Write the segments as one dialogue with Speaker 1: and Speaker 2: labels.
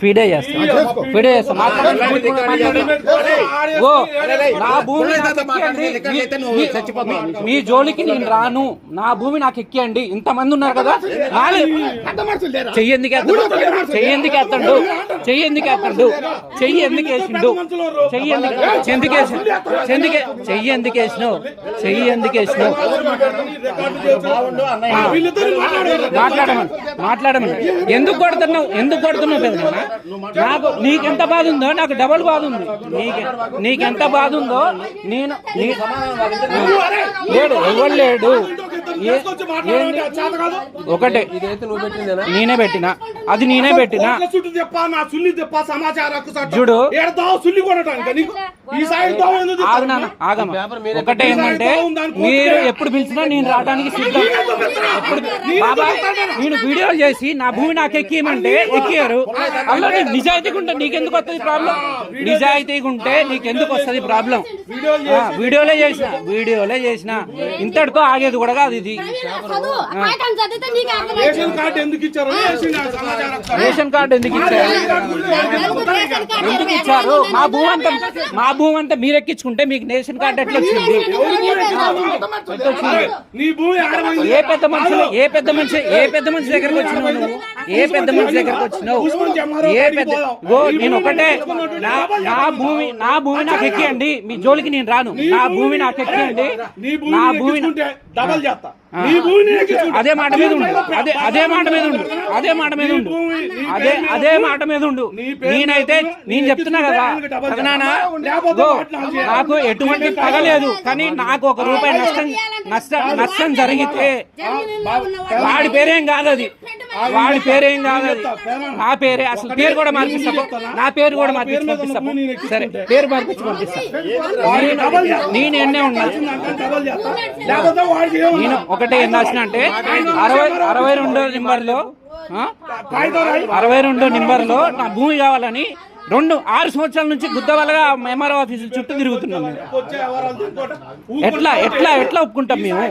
Speaker 1: ఫీడే చేస్తా నా భూమి మీ జోలికి నేను రాను. నా భూమి నాకు ఎక్కియండి. ఇంతమంది ఉన్నారు కదా, చెయ్యి ఎందుకు ఎత్తండు, చెయ్యి ఎందుకు ఎత్తండు, చెయ్యి ఎందుకు వేసిండు, చెయ్యి ఎందుకు వేసినావు, చెయ్యి ఎందుకు వేసినావు, మాట్లాడమని ఎందుకు కొడుతున్నావు పెద్దనా? నాకు నీకెంత బాధ ఉందో నాకు డబుల్ బాధ ఉంది. నీకెంత బాధ ఉందో నేను లేడు, ఎవరు లేడు. ఒకటే నేనే పెట్టినా, అది నేనే పెట్టినా. చూడు ఆగమా, ఒకటే ఏంటంటే మీరు ఎప్పుడు పిలిచినా నేను రావడానికి సిద్ధం. ఎప్పుడు బాబా నేను వీడియోలు చేసి నా భూమి నాకు ఎక్కియమంటే ఎక్కియారు. అలా నిజాయితీగా ఉంటే నీకెందుకు వస్తుంది ప్రాబ్లం? నిజాయితీగా ఉంటే నీకెందుకు వస్తుంది ప్రాబ్లం? వీడియోలే చేసిన ఇంతటితో ఆగేది కూడా కాదు ఇది. రేషన్ కార్డు ఎందుకు ఇచ్చారు? ఎందుకు ఇచ్చారు? మా భూమి అంతా మీరు ఎక్కించుకుంటే మీకు రేషన్ కార్డు ఎట్లా వచ్చింది? ఏ పెద్ద మనిషి దగ్గరకు వచ్చినావు నువ్వు? నేను ఒకటే, నా భూమి నాకు ఎక్కియండి. మీ జోలికి నేను రాను. నా భూమి నాకు ఎక్కియండి. నా భూమి అదే మాట మీద ఉండు. నేనైతే నేను చెప్తున్నా కదా నాకు ఎటువంటి పగలేదు, కానీ నాకు ఒక రూపాయి నష్టం జరిగితే వాడి పేరేం కాదు, అది నా పేరే. అసలు పేరు కూడా మార్పిస్తా, నా పేరు కూడా మార్పించి పంపిస్తా. సరే, పేరు మార్పించి పంపిస్తా. నేను ఎన్నే ఉన్నా, నేను ఒకటే ఏం రాసిన అంటే 62 నెంబర్లో నా భూమి కావాలని 6 సంవత్సరాల నుంచి గుద్దవలగా ఎంఆర్ఓ ఆఫీసుల చుట్టూ తిరుగుతున్నాం. ఎట్లా ఒప్పుకుంటాం మేము?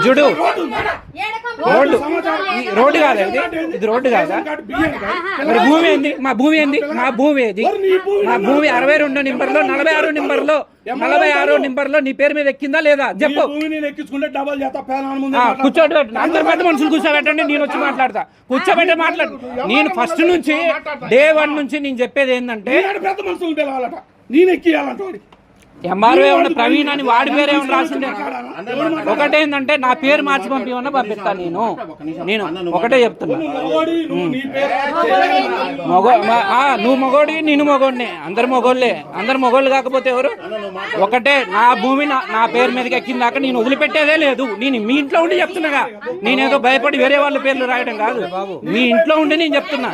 Speaker 1: చూడు, రోడ్డు కాదా ఇది? రోడ్డు కాదా? మరి భూమి ఏంది? మా భూమి ఏది? మా భూమి 62 నెంబర్లో 46 నెంబర్లో నీ పేరు మీద ఎక్కిందా లేదా చెప్పు. కూర్చోబెట్టు, అందరు పెద్ద మనుషులు కూర్చోబెట్టండి, నేను వచ్చి మాట్లాడతా. కూర్చోబెట్టే మాట్లాడు. నేను ఫస్ట్ నుంచి డే 1 నుంచి నేను చెప్పేది ఏంటంటే
Speaker 2: పెద్ద మనుషులు పిలవాలట, నేను ఎక్కియాలంట.
Speaker 1: ఎంఆర్ఓ ఉన్న ప్రవీణ్ అని వాడి పేరు ఏమన్నా రాసిండే? ఒకటేందంటే నా పేరు మార్చి పంపిమన్నా పంపిస్తా. నేను ఒకటే చెప్తున్నా, నువ్వు మొగోడి, నేను మొగోడిని, అందరు మొగోళ్ళు కాకపోతే ఎవరు? ఒకటే, నా భూమి నా పేరు మీదకి ఎక్కిందాక నేను వదిలిపెట్టేదే లేదు. నేను మీ ఇంట్లో ఉండి చెప్తున్నాగా, నేనేదో భయపడి వేరే వాళ్ళ పేర్లు రాయడం కాదు, మీ ఇంట్లో ఉండి నేను చెప్తున్నా.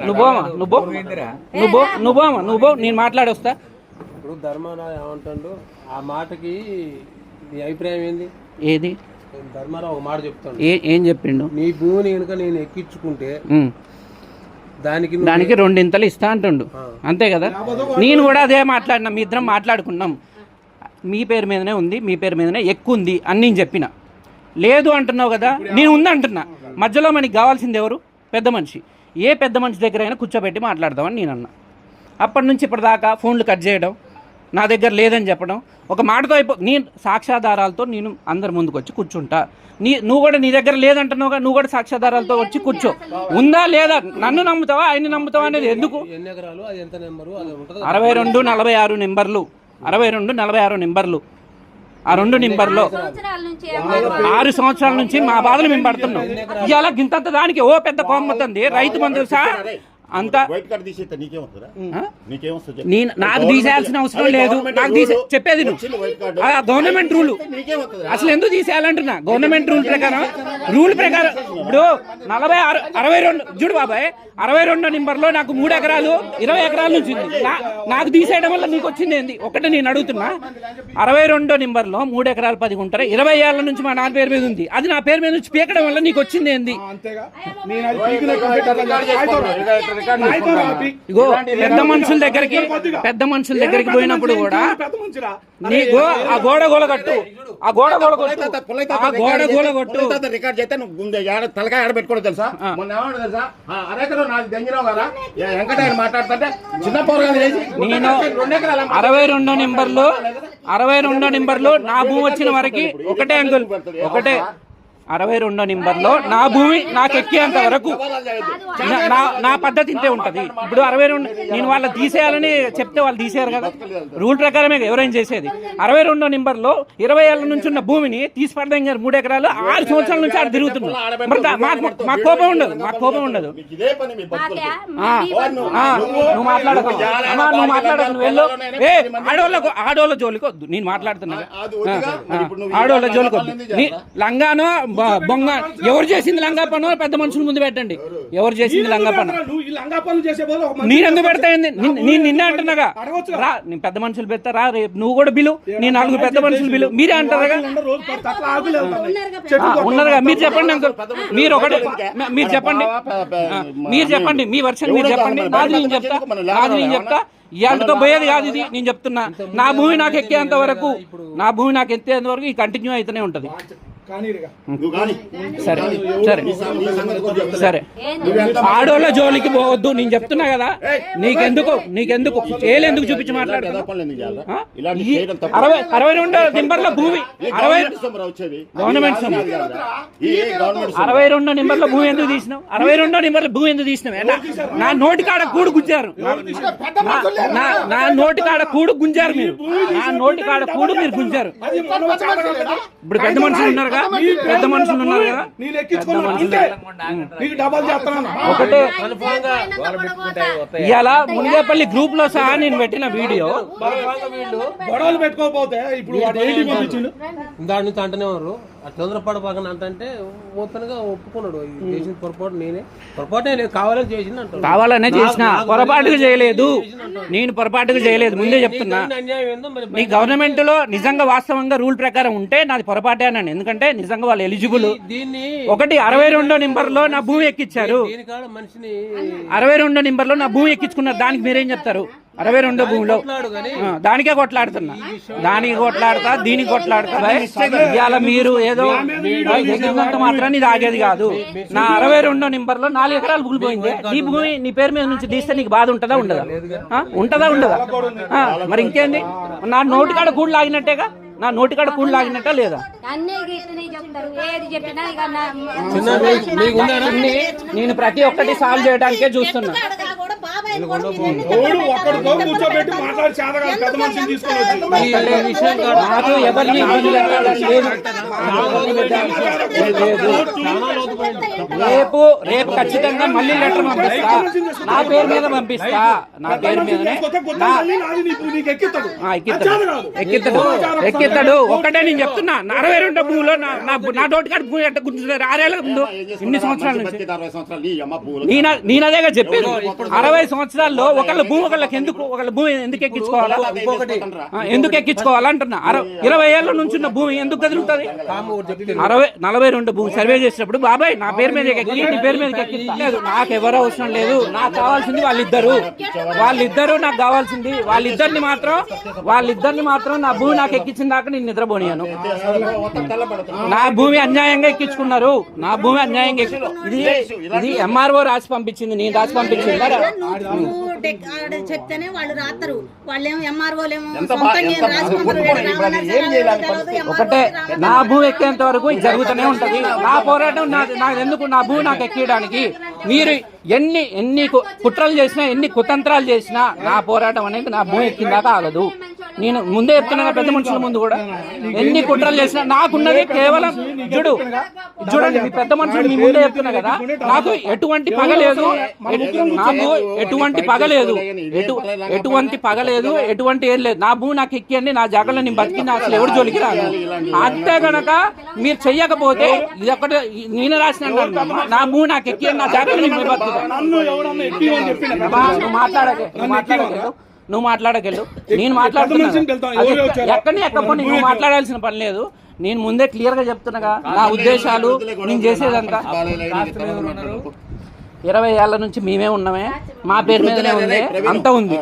Speaker 1: నువ్వు నేను మాట్లాడొస్తా.
Speaker 3: ఇప్పుడు ధర్మారావు ఏమంటాడు? ఆ మాటకి నీ అభిప్రాయం ఏంది?
Speaker 1: ఏది
Speaker 3: ధర్మారావు ఒక మాట చెప్తాడు.
Speaker 1: ఏం చెప్పిండు?
Speaker 3: నీ భూమిని కనుక నేను ఎక్కించుకుంటే దానికి
Speaker 1: 2 ఇస్తా అంటుండు, అంతే కదా? నేను కూడా అదే మాట్లాడినా, మీ ఇద్దరం మాట్లాడుకున్నాం. మీ పేరు మీదనే ఉంది, మీ పేరు మీదనే ఎక్కువ ఉంది అని నేను చెప్పిన. లేదు అంటున్నావు కదా, నేను ఉంది అంటున్నా. మధ్యలో మనకి కావాల్సింది ఎవరు? పెద్ద మనిషి. ఏ పెద్ద మనిషి దగ్గర అయినా కూర్చోబెట్టి మాట్లాడదామని నేను అన్నా. అప్పటి నుంచి ఇప్పటిదాకా ఫోన్లు కట్ చేయడం, నా దగ్గర లేదని చెప్పడం, ఒక మాటతో నేను సాక్ష్యాధారాలతో నేను అందరి ముందుకు వచ్చి కూర్చుంటా. నువ్వు కూడా నీ దగ్గర లేదంటున్నావుగా, నువ్వు కూడా సాక్ష్యాధారాలతో వచ్చి కూర్చో. ఉందా లేదా? నన్ను నమ్ముతావా ఆయన్ని నమ్ముతావా అనేది ఎందుకు? 62 46 నెంబర్లు, 62 46 నెంబర్లు. ఆ 2 నెంబర్లో 6 సంవత్సరాల నుంచి మా బాధలు మేము పడుతున్నాం. ఇవాళ గింతంత దానికి ఓ పెద్ద కోమతుంది రైతు బంధు సార్ అంతా. నాకు తీసేయాల్సిన అవసరం లేదు. నాకు చెప్పేది గవర్నమెంట్ రూల్. అసలు ఎందుకు తీసేయాలంటున్నా? గవర్నమెంట్ రూల్ ప్రకారం ఇప్పుడు 62 చూడు బాబాయ్, 62 నెంబర్లో నాకు 3 ఎకరాలు 20 ఎకరాల నుంచి ఉంది. నాకు తీసేయడం వల్ల నీకు వచ్చింది ఏంది? ఒకటి నేను అడుగుతున్నా, 62 నెంబర్లో 3 ఎకరాలు 10 గుంటలు 20 ఏళ్ల నుంచి మా నాన్న పేరు మీద ఉంది. అది నా పేరు మీద నుంచి పీకడం వల్ల నీకు వచ్చింది ఏంది?
Speaker 2: రాయితో రాపి.
Speaker 1: ఇగో పెద్ద మనుషుల దగ్గరికి పోయినప్పుడు కూడా
Speaker 2: పెద్ద మనిషిరా.
Speaker 1: నీకు ఆ గోడ గోలగట్టు ఆ గోడ గోలగొట్టు ఆ గోడ గోలగొట్టు
Speaker 4: రికార్డ్ చేస్తే నువ్వు తలకాయ ఆడబెట్టుకోవడం తెలుసా మొన్న ఏమన్నా తెలుసా అరేకలో నాకు దెంగినావు కదా వెంకటయ్య మాట్లాడుతుంటే చిన్న పోరగాలు చేసి
Speaker 1: నేను 62 నెంబర్లు నా భూమి వచ్చిన వరకు ఒకటే అంకుల్ ఒకటే 62 నెంబర్లో నా భూమి నాకు ఎక్కేంత వరకు నా పద్ధతి ఇంతే ఉంటది. ఇప్పుడు 62 నేను వాళ్ళు తీసేయాలని చెప్తే వాళ్ళు తీసేయారు కదా, రూల్ ప్రకారమే ఎవరైనా చేసేది. 62 నెంబర్లో 20 ఏళ్ల నుంచి ఉన్న భూమిని తీసి పడదాం 3 ఎకరాలు 6 సంవత్సరాల నుంచి ఆడ తిరుగుతున్నాం. మాకు కోపం ఉండదు, మాకు కోపం ఉండదు. నువ్వు మాట్లాడకు నువ్వు వెళ్ళు. ఆడోళ్ళ జోలికి వద్దు, నేను మాట్లాడుతున్నా. ఆడోళ్ళ జోలికి వద్దు. లంగానో బొంగ ఎవరు చేసింది లంగా పను పెద్ద మనుషుల ముందు పెట్టండి. ఎవరు చేసింది లంగా పను నేను ఎందుకు పెడతా? నేను నిన్నే అంటున్నాగా రా, నేను పెద్ద మనుషులు పెడతా రా, రేపు నువ్వు కూడా బిలు, నేను 4 పెద్ద మనుషులు బిలు. మీరే అంటారుగా, ఉన్నారుగా. మీరు చెప్పండి అంకుల్, మీరు ఒకటే మీరు చెప్పండి మీ వర్షన్ మీరు చెప్పండి. నాది నేను చెప్తా. ఇవాళతో పోయేది కాదు ఇది, నేను చెప్తున్నా. నా భూమి నాకు ఎక్కేంత వరకు ఈ కంటిన్యూ అయితేనే ఉంటది. సరే సరే సరే, ఆడోళ్ళ జోలికి పోవద్దు నేను చెప్తున్నా కదా. నీకెందుకు చేయలేందుకు చూపించి మాట్లాడుతున్నా. 62 నెంబర్ల భూమి గవర్నమెంట్ 62 నెంబర్ల భూమి ఎందుకు తీసినావు? 62 నెంబర్ల భూమి ఎందుకు తీసినావు? నా నోటి కాడ కూడు గుంజారు, నా నోటి కాడ కూడు గుంజారు మీరు, నా నోటి కాడ కూడు మీరు గుంజారు. ఇప్పుడు పెద్ద మనుషులు ఉన్నారు, పెద్ద మనుషులు ఉన్నారు కదా, ఒకటే. ఇవాళ మునిగేపల్లి గ్రూప్ లో సహా నేను పెట్టిన వీడియో
Speaker 2: గొడవలు పెట్టుకోకపోతే ఇప్పుడు
Speaker 3: దాని నుంచి అంటనే ఉన్నారు. తొందరపాటు పక్కన అంటే ఓపెన్గా ఒప్పుకున్నాడు, చేసిన పొరపాటే లేదు, కావాలని చేసింది అంటారు.
Speaker 1: కావాలనే చేసిన, పొరపాటుగా చేయలేదు. నేను పొరపాటుగా చేయలేదు, ముందే చెప్తున్నా. ఈ గవర్నమెంట్ లో నిజంగా వాస్తవంగా రూల్ ప్రకారం ఉంటే నాది పొరపాటే అన్నాను. ఎందుకంటే నిజంగా వాళ్ళు ఎలిజిబుల్. ఒకటి 62 నెంబర్లో నా భూమి ఎక్కించారు, 62 నెంబర్లో నా భూమి ఎక్కించుకున్నారు. దానికి మీరేం చెప్తారు? 62 భూమిలో దానికే కొట్లాడుతున్నా, దీనికి కొట్లాడతా. ఇవాళ మీరు ఏదో ఎగిరినంత మాత్రాన్ని ఇది ఆగేది కాదు. నా 62 నెంబర్లో 4 ఎకరాలు భూమి పోయింది. నీ భూమి నీ పేరు మీద నుంచి తీస్తే నీకు బాధ ఉంటుందా ఉండదా? మరి ఇంకేంది? నా నోటి కాడ కూడు లాగినట్టేగా, నా నోటికాడ కూడు లాగినట్ట లేదా? నేను ప్రతి ఒక్కటి సాల్వ్ చేయడానికే చూస్తున్నా. నాకు ఎవరిని ఇబ్బంది రేపు ఖచ్చితంగా మళ్ళీ లెటర్ పంపిస్తా, నా పేరు మీద పంపిస్తా. నా పేరు మీదనే ఎక్కిస్తాడు. ఒక్కటే నేను చెప్తున్నా, 62 భూమిలో నా నోటికాడ భూమి ఎట్ట గుర్తుంటారు? 6 ఏళ్ళ ముందు ఇన్ని సంవత్సరాల నుంచి నేను అదేగా చెప్పాను. 60 సంవత్సరాల్లో ఒకళ్ళ భూమి ఎందుకు ఎక్కించుకోవాలా? ఎందుకు ఎక్కించుకోవాలంటున్నా. 20 ఏళ్ళ నుంచి ఉన్న భూమి ఎందుకు కదులుతుంది? 42 భూమి సర్వే చేసినప్పుడు బాబాయ్ నా పేరు మీద ఎక్కి నీ పేరు మీద ఎక్కిలేదు. నాకు ఎవరు అవసరం లేదు, నాకు కావాల్సింది వాళ్ళిద్దరు నాకు కావాల్సింది. వాళ్ళిద్దరిని మాత్రం నా భూమి నాకు ఎక్కించిన దాకా నేను నిద్రపోనియాను. నా భూమి అన్యాయంగా ఎక్కించుకున్నారు, నా భూమి అన్యాయంగా ఇది ఎంఆర్ఓ రాసి పంపించింది, నేను రాసి పంపించింది.
Speaker 5: చెప్తేనే వాళ్ళు రాస్తారు, వాళ్ళేమో ఎంఆర్ఓలేమో.
Speaker 1: ఒకటే, నా భూమి ఎక్కేంత వరకు ఇది జరుగుతూనే ఉంటది. నా పోరాటం నాకెందుకు? నా భూమి నాకు ఎక్కేయడానికి మీరు ఎన్ని కుట్రలు చేసినా, ఎన్ని కుతంత్రాలు చేసినా నా పోరాటం అనేది నా భూమి ఎక్కిందాకా ఆగదు. నేను ముందే చెప్తున్నా, పెద్ద మనుషుల ముందు కూడా ఎన్ని కుట్రలు చేసినా నాకున్నది కేవలం చూడండి. మీ పెద్ద మనుషులు మీ ముందే చెప్తున్నా కదా, నాకు ఎటువంటి పగ లేదు, ఎటువంటి ఏం లేదు. నా భూమి నాకు ఎక్కియండి, నా జాగ్రత్తలో నేను బతికింది, అసలు ఎవరు జోలికి రాను. అంతే గనక మీరు చెయ్యకపోతే ఇది ఒక్కటి నేను రాసిన, నా భూమి నాకు ఎక్కియండి, నా జాగ్రత్తలో నేను బతుకుతాను. నువ్వు మాట్లాడగలవు, నేను మాట్లాడుతున్నాను. ఎక్కడిని ఎక్కకపోతే నువ్వు మాట్లాడాల్సిన పని లేదు. నేను ముందే క్లియర్ గా చెప్తున్నాగా నా ఉద్దేశాలు, నేను చేసేదంతా. 20 ఏళ్ల నుంచి మేమే ఉన్నామే, మా పేరు మీదనే ఉంది, అంత ఉంది.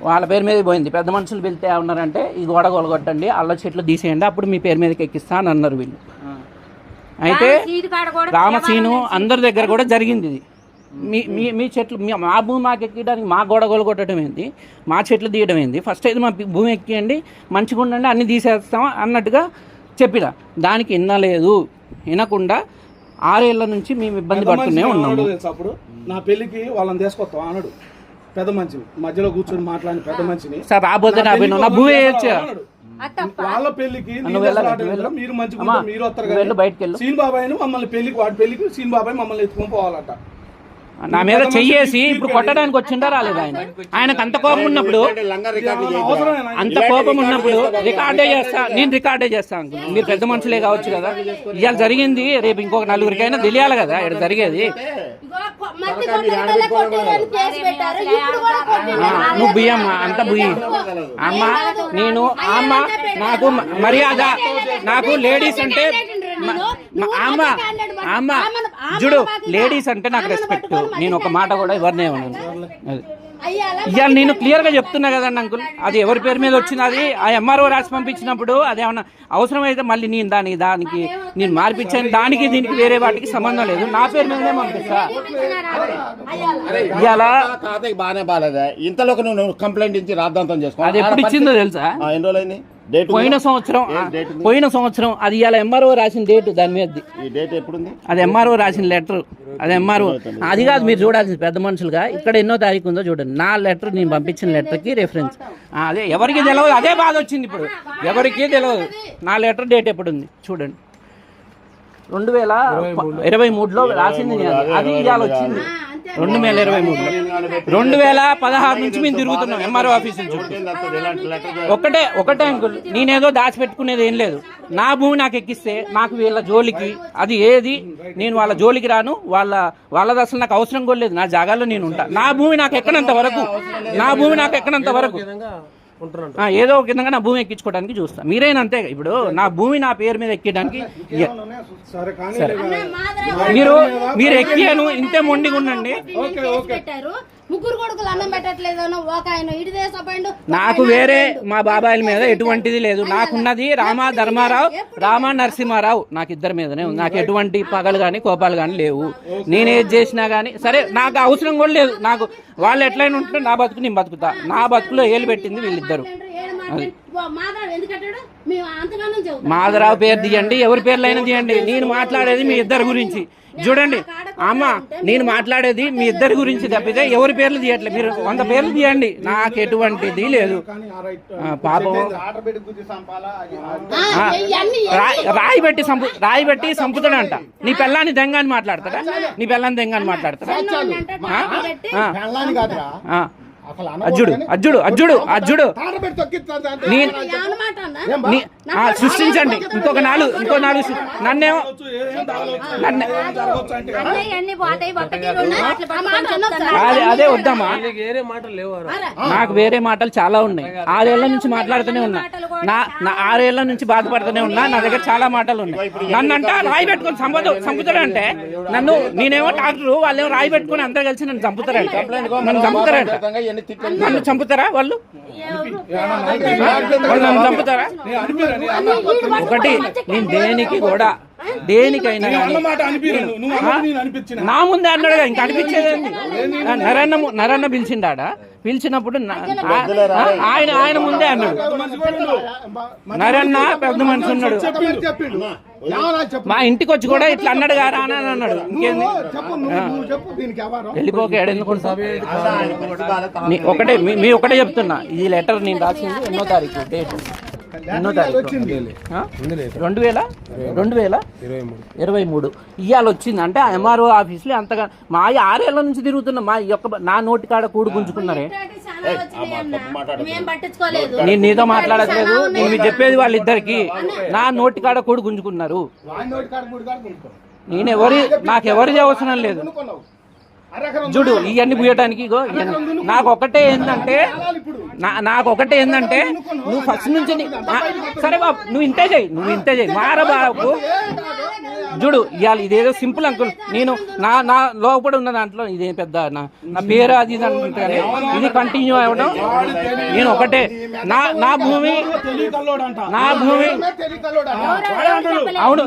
Speaker 1: వాళ్ళ పేరు మీద పోయింది. పెద్ద మనుషులు వెళ్తే ఏమన్నారంటే ఈ గోడ కొలగొట్టండి, అల్ల చెట్లు తీసేయండి, అప్పుడు మీ పేరు మీదకి ఎక్కిస్తా అని అన్నారు వీళ్ళు. అయితే రామసీను అందరి దగ్గర కూడా జరిగింది ఇది. మీ చెట్లు మా భూమి మాకు ఎక్కడానికి మా గోడ కొలగొట్టడం ఏంటి, మా చెట్లు తీయడం ఏంటి, ఫస్ట్ అయితే మా భూమి ఎక్కియండి, మంచిగా ఉండండి, అన్ని తీసేస్తాం అన్నట్టుగా చెప్పిన. దానికి వినలేదు. వినకుండా 6 ఏళ్ల నుంచి మేము ఇబ్బంది పడుతూనే ఉన్నాము.
Speaker 2: అప్పుడు నా పెళ్లికి వాళ్ళని తీసుకొస్తాం అన్నాడు పెద్ద మనిషిని, మధ్యలో కూర్చొని మాట్లాడిన పెద్ద మనిషిని.
Speaker 1: సార్ రాబోతే నా భూమి వేయచ్చు.
Speaker 2: వాళ్ళ పెళ్లికి మీరు మంచిగా మీరు వస్తారు కదా,
Speaker 1: బయటకు వెళ్ళు.
Speaker 2: సీన్ బాబాయ్ మమ్మల్ని పెళ్లికి, వాడి పెళ్లికి సీన్ బాబాయ్ మమ్మల్ని ఎత్తుకొని పోవాలట.
Speaker 1: నా మీద చెయ్యేసి ఇప్పుడు కొట్టడానికి వచ్చిండా రాలేదు ఆయన. ఆయనకు అంత కోపం ఉన్నప్పుడు, అంత కోపం ఉన్నప్పుడు రికార్డే చేస్తా, నేను రికార్డే చేస్తా అనుకున్నాను. మీరు పెద్ద మనుషులే కావచ్చు కదా, ఇవాళ జరిగింది రేపు ఇంకొక నలుగురికైనా తెలియాలి కదా ఇక్కడ జరిగేది. నువ్వు బియ్యం అంత బుయ్యి అమ్మ, నేను అమ్మ నాకు మర్యాద, నాకు లేడీస్ అంటే అమ్మ అమ్మ చూడు, లేడీస్ అంటే నాకు రెస్పెక్ట్. నేను ఒక మాట కూడా ఎవరినే ఉన్నాను. ఇవాళ నేను క్లియర్ గా చెప్తున్నా కదండి అంకుల్, అది ఎవరి పేరు మీద వచ్చింది, అది ఆ ఎంఆర్ఓ రాసి పంపించినప్పుడు అదేమన్నా అవసరమైతే మళ్ళీ నేను దానికి నేను మార్పించాను, దానికి దీనికి వేరే వాటికి సంబంధం లేదు, నా పేరు మీదనే పంపిస్తా. ఇవాళ
Speaker 4: బాగానే బాగాలేదా ఇంతలోకి నువ్వు కంప్లైంట్ ఇచ్చి రాద్దాంతం చేసుకో.
Speaker 1: అది ఎప్పుడు ఇచ్చిందో తెలుసా?
Speaker 4: ఎన్ని రోజులైంది?
Speaker 1: పోయిన సంవత్సరం అది ఇవాళ ఎంఆర్ఓ రాసిన డేట్, దాని మీద అది ఎంఆర్ఓ రాసిన లెటర్, అది ఎంఆర్ఓ. అది కాదు మీరు చూడాల్సింది పెద్ద మనుషులుగా, ఇక్కడ ఎన్నో తారీఖు ఉందో చూడండి. నా లెటర్, నేను పంపించిన లెటర్కి రెఫరెన్స్. అదే ఎవరికి తెలియదు, అదే బాధ వచ్చింది ఇప్పుడు, ఎవరికి తెలియదు నా లెటర్ డేట్ ఎప్పుడు ఉంది చూడండి. 2023లో రాసింది, అది ఇవాళ వచ్చింది 2023లో. 2016 నుంచి మేము తిరుగుతున్నాం ఎంఆర్ఓ ఆఫీస్ నుంచి. ఒకటే అంకుల్, నేనేదో దాచిపెట్టుకునేది ఏం లేదు. నా భూమి నాకు ఎక్కిస్తే నాకు వీళ్ళ జోలికి అది ఏది, నేను వాళ్ళ జోలికి రాను, వాళ్ళది అసలు నాకు అవసరం కూడా లేదు. నా జాగాలో నేను ఉంటా. నా భూమి నాకు ఎక్కనంత వరకు ఏదో ఒక విధంగా నా భూమి ఎక్కించుకోవడానికి చూస్తా. మీరైనా అంతే. ఇప్పుడు నా భూమి నా పేరు మీద ఎక్కడానికి మీరు ఎక్కియాను, ఇంతే మొండిగా ఉండండి.
Speaker 5: ముగ్గురు కొడుకులు అన్నం పెట్టట్లేదు, ఒక ఆయన ఇటు దేశపోయిండు.
Speaker 1: నాకు వేరే మా బాబాయిల మీద ఎటువంటిది లేదు. నాకున్నది రామ ధర్మారావు, రామ నరసింహారావు, నాకు ఇద్దరి మీదనే ఉంది. నాకు ఎటువంటి పగలు కానీ కోపాలు కానీ లేవు. నేనేది చేసినా కానీ సరే, నాకు అవసరం కూడా లేదు. నాకు వాళ్ళు ఎట్లయినా ఉంటే నా బతుకు నేను బతుకుతా. నా బతుకులో ఏలు పెట్టింది వీళ్ళిద్దరు. మాధవరావు పేరు తీయండి, ఎవరి పేర్లు అయినా తీయండి. నేను మాట్లాడేది మీ ఇద్దరి గురించి. చూడండి అమ్మ, నేను మాట్లాడేది మీ ఇద్దరి గురించి తప్పితే ఎవరి పేర్లు తీయట్లేదు. మీరు 100 పేర్లు తీయండి, నాకు ఎటువంటిది లేదు. పాపం రాయి పెట్టి సంపుతాడంట. నీ పిల్లాన్ని దెంగాని మాట్లాడతాడా? అజ్జుడు సృష్టించండి. ఇంకో నాలుగు నన్నేమో అదే వద్దామా? నాకు వేరే మాటలు చాలా ఉన్నాయి. 6 ఏళ్ల నుంచి మాట్లాడుతూనే ఉన్నా. 6 ఏళ్ల నుంచి బాధపడుతూనే ఉన్నా. నా దగ్గర చాలా మాటలు ఉన్నాయి. నన్నంట రాయి పెట్టుకొని చంపుతాడంటే నేనేమో డాక్టరు, వాళ్ళేమో రాయి పెట్టుకుని అందరూ కలిసి నన్ను చంపుతారంట. నన్ను చంపుతారా వాళ్ళు? నన్ను చంపుతారా? ఒకటి, నేను దేనికైనా నా ముందే అన్నాడు. ఇంకా అనిపించేది నరన్న పిలిచిండా? పిలిచినప్పుడు ఆయన ముందే అన్నాడు. నరన్న పెద్ద మనిషి ఉన్నాడు, మా ఇంటికి వచ్చి కూడా ఇట్లా అన్నాడు గారా అని అన్నాడు. ఇంకేంది, వెళ్ళిపోక ఒకటే మీ ఒకటే చెప్తున్నా. ఈ లెటర్ నేను రాసింది ఎన్నో తారీఖు, డేట్ ఎన్నో తారీఖు 2023 ఇవాళ వచ్చింది. అంటే ఎంఆర్ఓ ఆఫీసులో అంతగా మా 6 ఏళ్ల నుంచి తిరుగుతున్నా. మా నా నోటి కాడ కూడు గుంజుకున్నారే. నేను నీతో మాట్లాడట్లేదు, నేను మీకు చెప్పేది వాళ్ళిద్దరికి. నా నోటి కాడ కూడు గుంజుకున్నారు. నాకెవరిది అవసరం లేదు. చూడు ఇవన్నీ పూయటానికి. నాకు ఒకటే ఏంటంటే నువ్వు ఫస్ట్ నుంచి సరే బాబు, నువ్వు ఇంతే చేయి మార బాబు. చూడు ఇవాళ ఇదేదో సింపుల్ అంకుల్. నేను నా లోపల ఉన్న దాంట్లో ఇదే పెద్ద నా పేరు అది ఇది అనుకుంటా కానీ ఇది కంటిన్యూ అవ్వడం. నేను ఒకటే నా భూమి అవును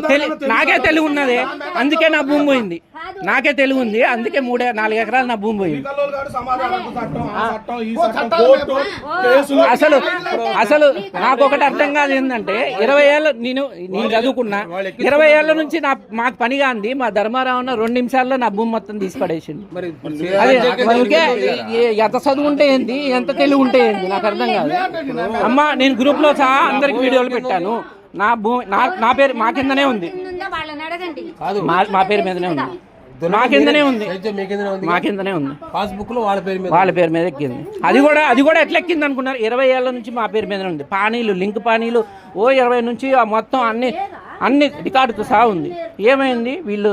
Speaker 1: నాకే తెలివి ఉన్నది, అందుకే నా భూమి పోయింది. నాకే తెలివి ఉంది, అందుకే 3-4 ఎకరాలు నా భూమి పోయింది. అసలు నాకు ఒకటి అర్థం కాదు ఏంటంటే 20 ఏళ్ళు నేను చదువుకున్నా, 20 ఏళ్ల నుంచి మాకు పని కాంది. మా ధర్మారావు 2 నిమిషాల్లో నా భూమి మొత్తం తీసి పడేసింది. అదే మనకే ఎంత చదువుంటే ఏంది, ఎంత తెలివి ఉంటే ఏంది నాకు అర్థం కాదు. అమ్మా నేను గ్రూప్ లో సహా అందరికి వీడియోలు పెట్టాను. నా భూమి నా పేరు మా కిందనే ఉంది, మా పేరు మీదనే ఉంది, మా కిందనే ఉంది, మా కిందనే ఉంది.
Speaker 3: పాస్బుక్ లో
Speaker 1: వాళ్ళ పేరు మీద ఎక్కింది. అది కూడా ఎట్లా ఎక్కింది అనుకున్నారు? 20 ఏళ్ల నుంచి మా పేరు మీదనే ఉంది. పానీలు లింక్ పానీలు 20 నుంచి మొత్తం అన్ని రికార్డుతో సహా ఉంది. ఏమైంది వీళ్ళు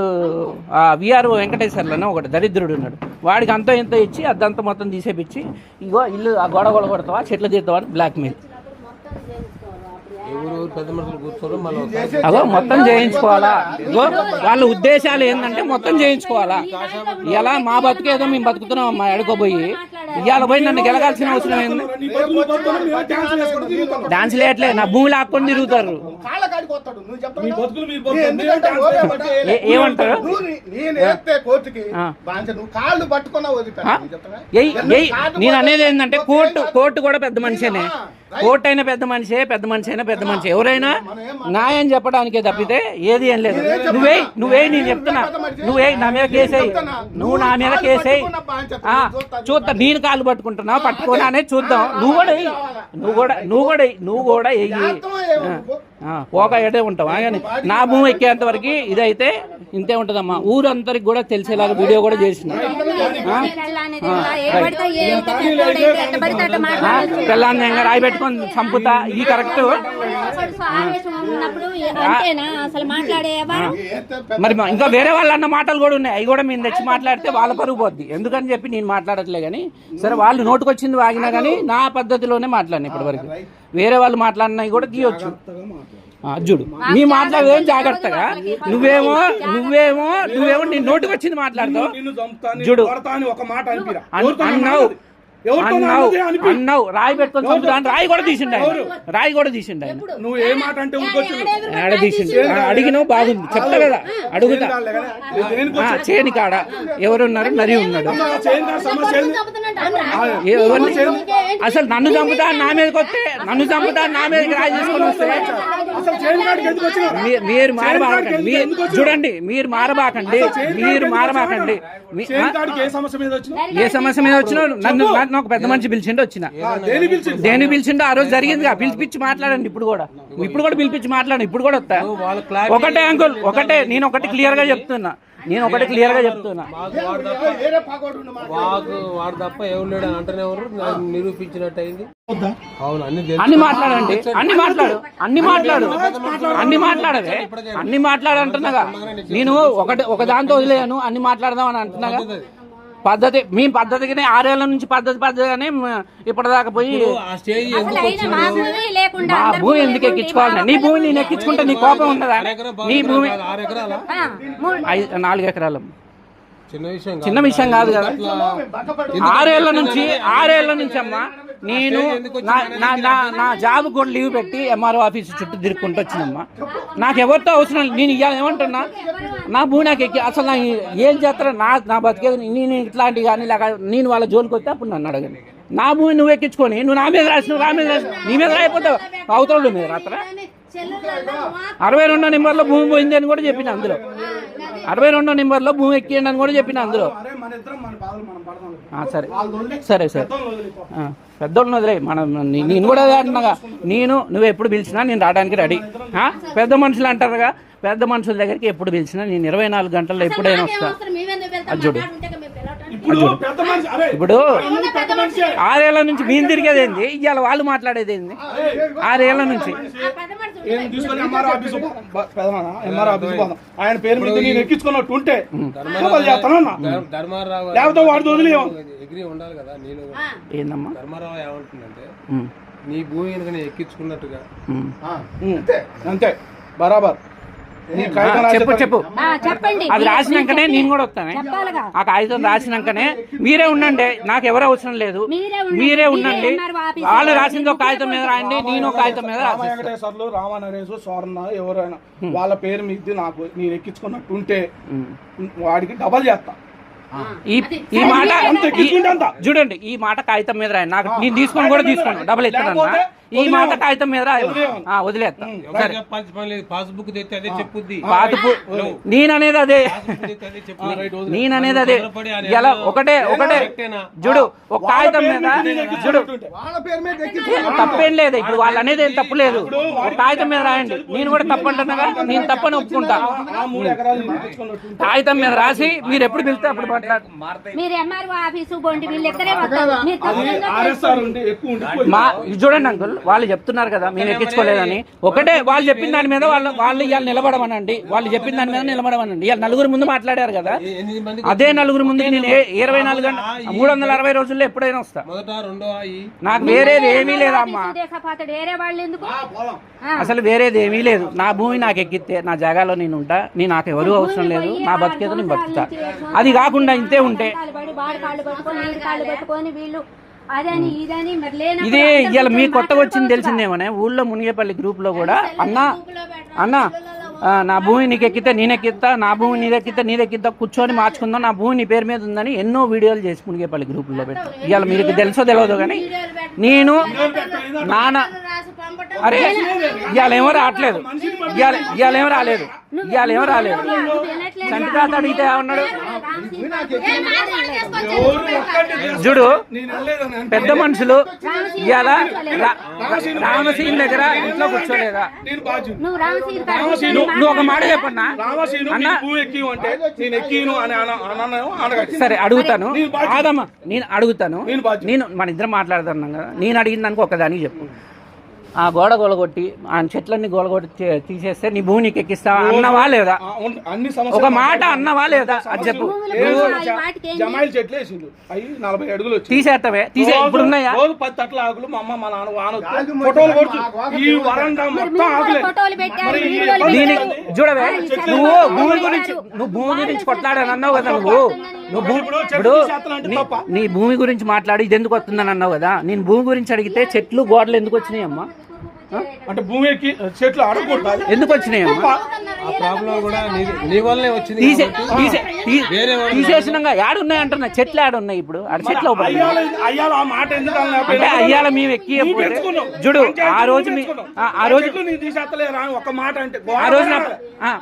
Speaker 1: విఆర్ఓ వెంకటేశ్వర్లను ఒకటి దరిద్రుడు ఉన్నాడు, వాడికి అంతో ఎంతో ఇచ్చి అద్దంతా మొత్తం తీసేపిచ్చి ఇగో ఇల్లు ఆ గొడవ కొడతావా చెట్లు తీస్తావా అని బ్లాక్మెయిల్. అగో మొత్తం చేయించుకోవాలా, ఇగో వాళ్ళ ఉద్దేశాలు ఏంటంటే మొత్తం చేయించుకోవాలా. ఇలా మా బతుకేదో మేము బతుకుతున్నాం అమ్మా ఎడుకోబోయి, ఇవాళ పోయి నన్ను గెలగాల్సిన అవసరం ఏంది? డాన్స్ లేట్లే నా భూమి లాక్కొని తిరుగుతారు. ఏమంటారు? నేను అనేది ఏంటంటే కోర్టు కూడా పెద్ద మనిషినే, కోర్టు అయినా పెద్ద మనిషే, పెద్ద మనిషి అయినా పెద్ద మనిషి. ఎవరైనా న్యాయం చెప్పడానికే తప్పితే ఏది ఏం లేదు. నువ్వే నేను చెప్తున్నా, నువ్వే నా మీద కేసేయి, నువ్వు నా మీద కేసేయి చూద్దా. నేను కాళ్ళు పట్టుకుంటున్నావు, పట్టుకోనా అనేది చూద్దాం. నువ్వు కూడా వెయ్యి పోక ఎడే ఉంటావా కానీ నా భూమి ఎక్కేంత వరకు ఇదైతే ఇంతే ఉంటదమ్మా. ఊరందరికి కూడా తెలిసేలాగా వీడియో కూడా చేసిన. పిల్లాన్ని రాయి పెట్టుకొని చంపుతా, ఇది కరెక్ట్. మరి ఇంకా వేరే వాళ్ళు అన్న మాటలు కూడా ఉన్నాయి, అవి కూడా మేము తెచ్చి మాట్లాడితే వాళ్ళ పరుగు పోద్ది. ఎందుకని చెప్పి నేను మాట్లాడట్లే కానీ, సరే వాళ్ళు నోటుకొచ్చింది వాగినా కానీ నా పద్ధతిలోనే మాట్లాడినా ఇప్పటి వరకు. వేరే వాళ్ళు మాట్లాడినవి కూడా తీయొచ్చు. చూడు నీ మాట్లాడేం జాగ్రత్తగా, నువ్వేమో నీ నోటికి వచ్చింది మాట్లాడతావు. చూడు అన్నావు రాయి పెట్టుకొని చంపుతాను, రాయి కూడా తీసిండు ఆయన.
Speaker 2: నువ్వు ఏ మాట అంటే
Speaker 1: అడిగినావు బాగుంది, చెప్తా కదా అడుగుతా. చేని కాడ ఎవరున్నారు? నరి ఉన్నాడు. అసలు నన్ను చంపుతా నా మీదకి వస్తే, నన్ను చంపుతా నా మీదకి రాయి తీసుకొని వస్తే మీరు మారబాకండి. చూడండి మీరు మారబాకండి. ఏ సమస్య మీద వచ్చినా నన్ను ఒక పెద్ద మనిషి పిలిచిండు, వచ్చిన దేని పిలిచిండో ఆ రోజు జరిగిందిగా. పిలిపించి మాట్లాడండి, ఇప్పుడు కూడా పిలిపించి మాట్లాడండి, ఇప్పుడు కూడా వస్తా. ఒకటే అంకుల్, నేను ఒకటి క్లియర్ గా చెప్తున్నా,
Speaker 3: వాడు తప్ప ఎవరు లేడు అంటేనే ఎవరు నిరూపించినట్టు అయింది.
Speaker 1: అన్ని మాట్లాడంటున్నాగా. నేను ఒక దాంతో వదిలేను, అన్ని మాట్లాడదాం అని అంటున్నాగా. పద్ధతి మీ పద్ధతిగానే 6 ఏళ్ల నుంచి పద్ధతిగానే ఇప్పటిదాకా పోయి మా భూమి ఎందుకు ఎక్కించుకోవాలి? నీ భూమి నేను ఎక్కించుకుంటే నీ కోపం ఉండదా? నీ భూమి 4 ఎకరాలు చిన్న విషయం కాదు కదా. 6 ఏళ్ల నుంచి అమ్మా నేను నా జాబ్ కూడా లీవ్ పెట్టి ఎంఆర్ఓ ఆఫీస్ చుట్టూ తిరుక్కుంటూ వచ్చినమ్మా. నాకు ఎవరితో అవసరం. నేను ఇవాళ ఏమంటున్నా, నా భూమి నాకు ఎక్కి అసలు నాకు ఏం చేస్తారో నా బతికేది. నేను ఇట్లాంటివి కానీ లేక నేను వాళ్ళ జోలికి వస్తే అప్పుడు నన్ను అడగండి. నా భూమి నువ్వు ఎక్కించుకొని నువ్వు నా మీద రాసినావు, నీ మీద రాయిపోతావు, అవతల మీద రాత్రా. 62వ నెంబర్లో భూమి పోయింది అని కూడా చెప్పిన అందులో. 62వ నెంబర్లో భూమి ఎక్కిండి అని కూడా చెప్పిన అందులో. సరే పెద్దోళ్ళని వదిలే. నేను కూడా అదే అంటున్నాగా. నువ్వు ఎప్పుడు పిలిచినా నేను రావడానికి రెడీ. పెద్ద మనుషులు అంటారుగా, పెద్ద మనుషుల దగ్గరికి ఎప్పుడు పిలిచినా నేను 24 గంటల్లో ఎప్పుడైనా వస్తా. చూడు ఇప్పుడు 6 ఏళ్ల నుంచి మేము తిరిగేది ఏంది, ఇవాళ వాళ్ళు మాట్లాడేది ఏంది? 6 ఏళ్ల నుంచి
Speaker 2: ఆయన పేరు మీద నేను ఎక్కించుకున్నట్టు ఉంటే లేకపోతే వాడు వదిలేం.
Speaker 1: ఏందమ్మా
Speaker 3: ధర్మారావు ఏమంటుందంటే, నీ భూమి ఎక్కించుకున్నట్టుగా
Speaker 2: అంతే బరాబర్. నీ కాగితం రాసి
Speaker 1: చెప్పు చెప్పు
Speaker 5: చెప్పండి.
Speaker 1: అది రాసినాకనే నేను కూడా వస్తాను.
Speaker 5: చెప్పాలిగా.
Speaker 1: ఆ కాగితం రాసినాకనే మీరే ఉండండి, నాకు ఎవరు అవసరం లేదు, మీరే ఉండండి. వాళ్ళు రాసింది ఒక కాగితం మీద రాయండి, నేను ఒక కాగితం మీద రాసి.
Speaker 2: వెంకటేశ్వర్లు, రామనరేశు, స్వర్ణ ఎవరైనా వాళ్ళ పేరు మీద నాకు నేను ఎక్కించుకున్నట్టు ఉంటే వాడికి డబల్ చేస్తా.
Speaker 1: ఈ మాట చూడండి, ఈ మాట కాగితం మీద రాయండి. నాకు నేను తీసుకొని కూడా తీసుకోండి, డబ్బులు ఇస్తానన్నా. ఈ మాట కాగితం మీద రాయ వదిలేస్తా.
Speaker 3: పాస్బుక్ తెస్తే అదే చెప్పుద్ది.
Speaker 1: నేననేది అదే, నేననేది అదే. ఇలా ఒకటే చూడు, ఒక కాగితం మీద చూడు, తప్పేం లేదు. ఇప్పుడు వాళ్ళు అనేది ఏం తప్పు లేదు. ఒక కాగితం మీద రాయండి, నేను కూడా తప్పంటున్నాగా, నేను తప్పని ఒప్పుకుంటా. కాగితం మీద రాసి మీరు ఎప్పుడు పిలిస్తే అప్పుడు మాట్లాడు.
Speaker 5: మీరు ఎంఆర్ఓ ఆఫీసు బోండి, వీళ్ళు ఎక్కడే వస్తారు.
Speaker 1: చూడండి అంకుల్, వాళ్ళు చెప్తున్నారు కదా మేము ఎక్కించుకోలేదని. ఒకటే వాళ్ళు చెప్పిన దాని మీద వాళ్ళు ఇవాళ నిలబడమనండి, వాళ్ళు చెప్పిన దాని మీద నిలబడమనండి. ఇవాళ నలుగురు ముందు మాట్లాడారు కదా, అదే నలుగురు ముందుకి నేను 24 గంటలు 360 రోజుల్లో ఎప్పుడైనా వస్తా. నాకు వేరేది ఏమీ లేదమ్మా, అసలు వేరేది ఏమీ లేదు. నా భూమి నాకు ఎక్కితే నా జాగాలో నేను ఉంటా, నాకు ఎవరు అవసరం లేదు, నా బతికేదో నేను బతుకుతా. అది కాకుండా ఇంతే ఉంటే ఇదే ఇవాళ మీ కొత్తగా వచ్చింది తెలిసిందేమోనే. ఊళ్ళో మునిగేపల్లి గ్రూప్ లో కూడా అన్న నా భూమి నీకు ఎక్కితే నేను ఎక్కిస్తా, నా భూమి నీదెక్కిద్దా, కూర్చొని మార్చుకుందాం, నా భూమి నీ పేరు మీద ఉందని ఎన్నో వీడియోలు చేసి మునిగేపల్లి గ్రూపుల్లో పెట్టి. ఇవాళ మీకు తెలుసో తెలియదు కానీ నేను నాన్న అరే ఇవాళ ఏమో రావట్లేదు, ఇవాళ ఏమో రాలేదు. చంటితాత అడిగితే ఏమన్నాడు చూడు, పెద్ద మనుషులు ఇవాళ రామసీన్ దగ్గర ఇంట్లో కూర్చోలేదా? నువ్వు ఒక మాట చెప్పన్నా అన్న. సరే అడుగుతాను, ఆదమ్మా నేను అడుగుతాను, మన ఇద్దరం మాట్లాడుతున్నాం కదా. నేను అడిగిన దానికి ఒకదానికి చెప్పు. ఆ గోడ గొలగొట్టి ఆ చెట్లన్నీ గొలగొట్టి తీసేస్తే నీ భూమి నీకు ఎక్కిస్తావా అన్నవా లేదా? ఒక మాట అన్నవా లేదా అది చెప్పు.
Speaker 2: జమాయిల చెట్లు వేసిండు, అవి 40 అడుగులు
Speaker 1: తీసేస్తావే, ఇప్పుడు ఉన్నాయా?
Speaker 2: 10 తట్ల ఆకులు మా అమ్మ మా నాన్న ఫోటోలు కొడుతు ఈ వరండా మొత్తం ఆకులే.
Speaker 1: చూడవే, నువ్వు భూమి గురించి కొట్లాడని అన్నావు కదా. ఇప్పుడు నీ భూమి గురించి మాట్లాడి ఇది ఎందుకు వస్తుందని అన్నావు కదా. నేను భూమి గురించి అడిగితే చెట్లు గోడలు ఎందుకు వచ్చినాయి అమ్మా?
Speaker 2: అంటే భూమికి చెట్లు అడగకూడదు ఎందుకు వచ్చినాయమ్మా?
Speaker 1: తీసేసినాక యాడున్నాయి అంటున్నా, చెట్లు యాడున్నాయి ఇప్పుడు? చెట్లు అంటే అయ్యాల మేము ఎక్కి చూడు. ఆ రోజు
Speaker 2: ఒక మాట అంటే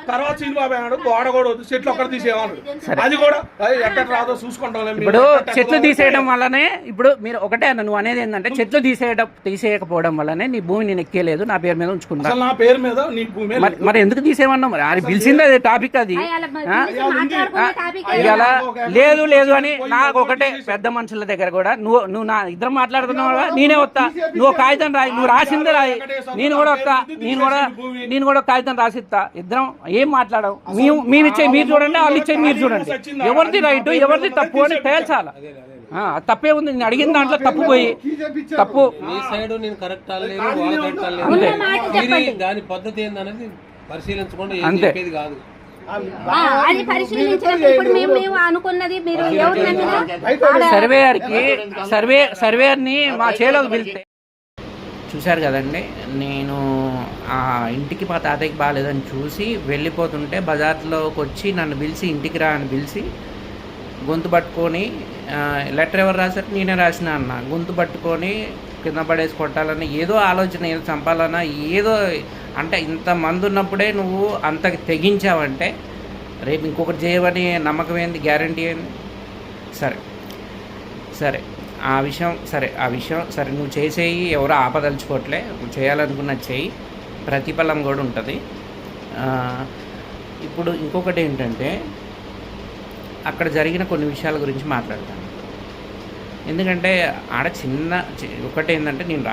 Speaker 2: తర్వాత చంద్రబాబు అన్నాడు గోడ కూడా వద్దు, చెట్లు ఒక్కడ తీసేయమన్నాడు. అది కూడా ఎక్కడ రాదో చూసుకుంటాం.
Speaker 1: ఇప్పుడు చెట్లు తీసేయడం వల్లనే, ఇప్పుడు మీరు ఒకటే అన్న, నువ్వు అనేది ఏంటంటే చెట్లు తీసేయకపోవడం వల్లనే నీ భూమి నేను ఎక్కేలేదు, నా పేరు మీద ఉంచుకున్నా.
Speaker 2: నా పేరు మీద నీ భూమి
Speaker 1: మరి ఎందుకు తీసేయమన్నావు? మరి అది పిలిచింది అదే టాపిక్, అది ఇలా లేదు అని. నాకు ఒకటే, పెద్ద మనుషుల దగ్గర కూడా నువ్వు నా ఇద్దరు మాట్లాడుతున్నావా, నేనే వస్తా, నువ్వు కాగితం రాయి, నువ్వు రాసిందే రాయి, నేను కూడా వస్తా, నేను కూడా కాగితం రాసిస్తా. ఇద్దరం ఏం మాట్లాడవు, మేము ఇచ్చే మీరు చూడండి, వాళ్ళు ఇచ్చే మీరు చూడండి. ఎవరిది రైట్ ఎవరిది తప్పు అని తేల్చాల. తప్పే ఉంది, నేను అడిగిన దాంట్లో తప్పు పోయి తప్పు
Speaker 3: మీ సైడ్ నేను కరెక్ట్ దాని పద్ధతి ఏందనేది పరిశీలించుకోండి, చెప్పేది కాదు.
Speaker 1: సర్వేయర్ని మా చేలోకి పిలిస్తే చూశారు కదండి. నేను ఆ ఇంటికి మా తాతయ్యకి బాగాలేదని చూసి వెళ్ళిపోతుంటే బజార్లోకి వచ్చి నన్ను పిలిచి ఇంటికి రా అని పిలిచి గొంతు పట్టుకొని, లెటర్ ఎవరు రాశారు? నేనే రాసిన అన్న. గొంతు పట్టుకొని కింద పడేసి కొట్టాలని ఏదో ఆలోచన, ఏదో చంపాలన్నా ఏదో. అంటే ఇంతమంది ఉన్నప్పుడే నువ్వు అంతకి తెగించావంటే రేపు ఇంకొకటి చేయవని నమ్మకం ఏంది, గ్యారంటీ ఏంది? సరే ఆ విషయం సరే నువ్వు చేసేయి, ఎవరో ఆపదలుచుకోవట్లే, నువ్వు చేయాలనుకున్నది చేయి, ప్రతిఫలం కూడా ఉంటుంది. ఇప్పుడు ఇంకొకటి ఏంటంటే అక్కడ జరిగిన కొన్ని విషయాల గురించి మాట్లాడతాను. ఎందుకంటే ఆడ ఒకటి ఏంటంటే నేను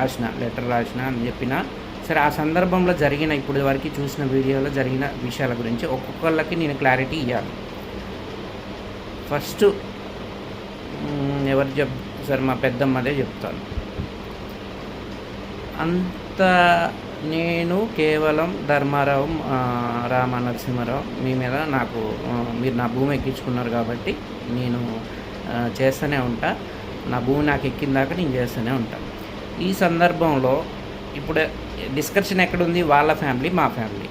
Speaker 1: లెటర్ రాసిన అని చెప్పిన. సరే ఆ సందర్భంలో జరిగిన, ఇప్పుడు వరకు చూసిన వీడియోలో జరిగిన విషయాల గురించి ఒక్కొక్కళ్ళకి నేను క్లారిటీ ఇవ్వాలి. ఫస్ట్ ఎవరు సరే మా పెద్దమ్మదే చెప్తాను. అంత నేను కేవలం ధర్మారావు రామ నరసింహారావు మీ మీద నాకు మీరు నా భూమి ఎక్కించుకున్నారు కాబట్టి నేను చేస్తూనే ఉంటా. నా భూమి నాకు ఎక్కిన దాకా నేను చేస్తూనే ఉంటా. ఈ సందర్భంలో ఇప్పుడు డిస్కషన్ ఎక్కడుంది? వాళ్ళ ఫ్యామిలీ, మా ఫ్యామిలీ.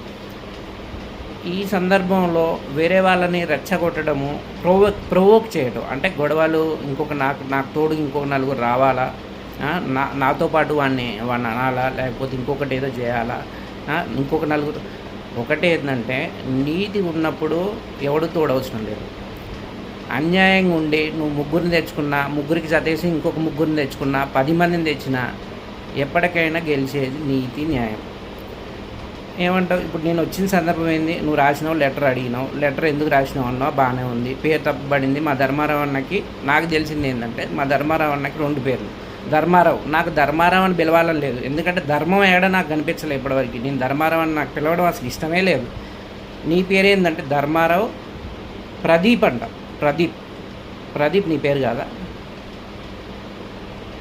Speaker 1: ఈ సందర్భంలో వేరే వాళ్ళని రెచ్చగొట్టడము, ప్రొవోక్ చేయడం, అంటే గొడవలు ఇంకొక నాకు తోడు ఇంకొక నలుగురు రావాలా, నాతో పాటు వాడిని అనాలా, లేకపోతే ఇంకొకటి ఏదో చేయాలా, ఇంకొక నలుగురు. ఒకటే ఏంటంటే నీతి ఉన్నప్పుడు ఎవడు తోడవసరం లేదు. అన్యాయంగా ఉండి నువ్వు ముగ్గురిని తెచ్చుకున్నా, ముగ్గురికి చదివేసి ఇంకొక ముగ్గురిని తెచ్చుకున్నా, 10 మందిని తెచ్చినా ఎప్పటికైనా గెలిచేది నీతి, న్యాయం. ఏమంటావు? ఇప్పుడు నేను వచ్చిన సందర్భం ఏంది? నువ్వు రాసినావు, లెటర్ అడిగినావు, లెటర్ ఎందుకు రాసినావు అన్నావు, బాగానే ఉంది. పేరు తప్పబడింది. మా ధర్మారావు అన్నకి నాకు తెలిసింది ఏంటంటే మా ధర్మారావు అన్నకి 2 పేర్లు. ధర్మారావు, నాకు ధర్మారావు అని పిలవాలని లేదు, ఎందుకంటే ధర్మం ఏడ నాకు కనిపించలేదు ఇప్పటివరకు. నేను ధర్మారావు అని నాకు పిలవడం అసలు ఇష్టమే లేదు. నీ పేరు ఏంటంటే ధర్మారావు ప్రదీప్ అంట. ప్రదీప్ నీ పేరు కాదా?